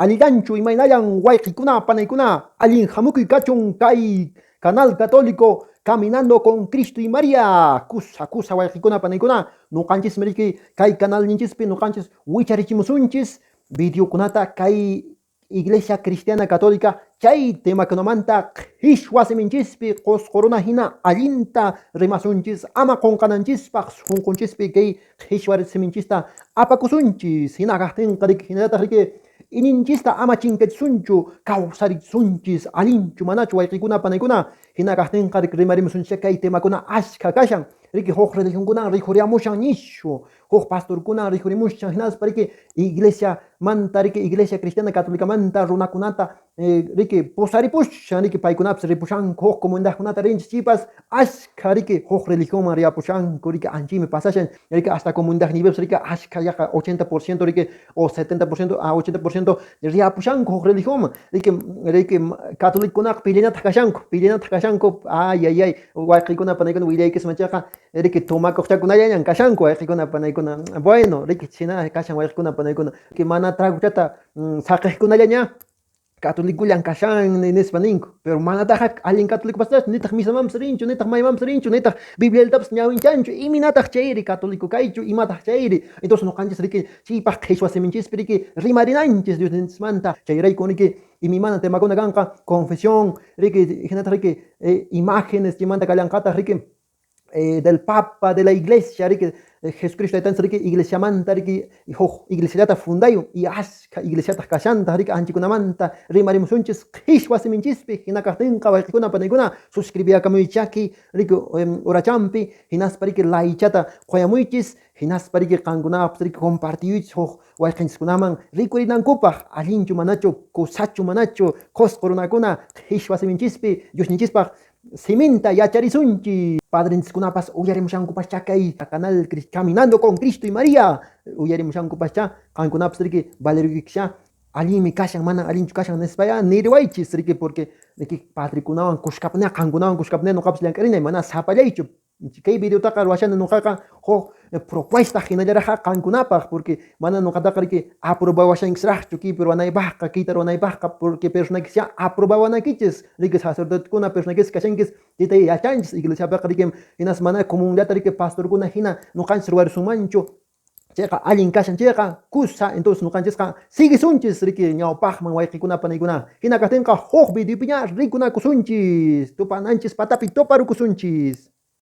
aliganchu imaynayan wayqikuna panaykuna allin hamukuy kachun kay canal católico Caminando con Cristo y María kusa wayqikuna panaykuna nuqanchis mriki kay canal ninchispi nuqanchis wicharichimusunchis videokunata kay Iglesia Cristiana Católica chay temakunamanta qhishwasiminchispi qusquruna hina allinta rimasunchis ama qunqananchispaq sunqunchispi kay qhishwarisiminchista apakusunchis hina kaqtinqa riki hinallataq riki ininchista ama chinkachishunchu kawsarisunchis allinchu manachu wayqikuna panaykuna hina kaqtinqa riki rimarimusunchis kay temakuna ashka kashan riki huk religionkuna rikuriamushan nishu huk pastorkuna rikurimushan hinaspa riki iglesia manta riki iglesia cristiana católica manta runakunata riki pusaripushan riki paykunapas ripushanku huk comunidadkunata rinchis chipas ashka riki huk religionman riyapushanku riki anchimi pasashan riki hasta comunidad niveles riki ashka yaqa 80% riki o 70% a 80% riyapushanku huk religionman riki católicokunaqa pillanata kashanku ay wayqikuna panaykuna willaykis manchaqa riki tumakuqchakunallañan kashanku wayqikuna panaykuna bueno riki china kashan wayqikuna panaykuna que mana traguchata saqiqkunallaña católicullan kashan nispa ninku pero mana taja allin católico pastas nitaq misamamas rinchu nitaq maymamas rinchu nitaq biblialtapas ñawinchanchu iminataq chayri católico kaychu imataq chayri entonces nuqanchis riki chaypaq qhishwasiminchis riki rimarinanchis Diosninchikmanta chayrayku riki imimana temakuna kanqa confesión riki hinataq riki imágenes chimanta kallanqataq riki del Papa, de la Iglesia, riki Jesucristo riki Iglesia manta riki Iglesiata fundayo y ashka Iglesiata kashanta riki anchikunamanta rimarimusunchis qhishwasiminchis hinakaqtinqa wayqikuna panaykuna suscribiakamuichaki riki orachampi hinaspa riki laichata qoyamuychis hinaspa riki qankunapas riki compartiyuychis wayqinchikunaman rikurinankupaq allinchu manachu kusachu manachu qusqurunakuna qhishwasiminchis Diosninchispaq Siminta yacharisunchi padrinchikunapas uyarimushankupaschá kay canal Caminando con Cristo y María uyarimushankupaschá qankunapas riki valerikisha allimi kashan mana allinchu kashan nispaya niriwaychis riki porque riki padrikunawan kushkapne qankunawan kushkapne nuqapas llank'arinay mana sapallaychu kay videotaqa ruwashani nuqaqa propuesta hinallaraqa qankunapaq porque mana nuqataqa riki aprobawashankisraqchu kaypi ruwanaypaqqa kayta ruwanaypaqqa porque personakisya aprobawanakichis riki sacerdotekuna personakis kashankis chayta yachanchis iglesiapaqa riki hinas mana comunidadta riki pastorkuna hina nuqanchis ruwarisunmanchu chayqa allin kashan chayqa kusa entonces nuqanchisqa sigisunchis riki ñawpaqman wayqikuna panaykuna hina kaqtinqa huk videopiña rikunakusunchis tupananchis patapi toparukusunchis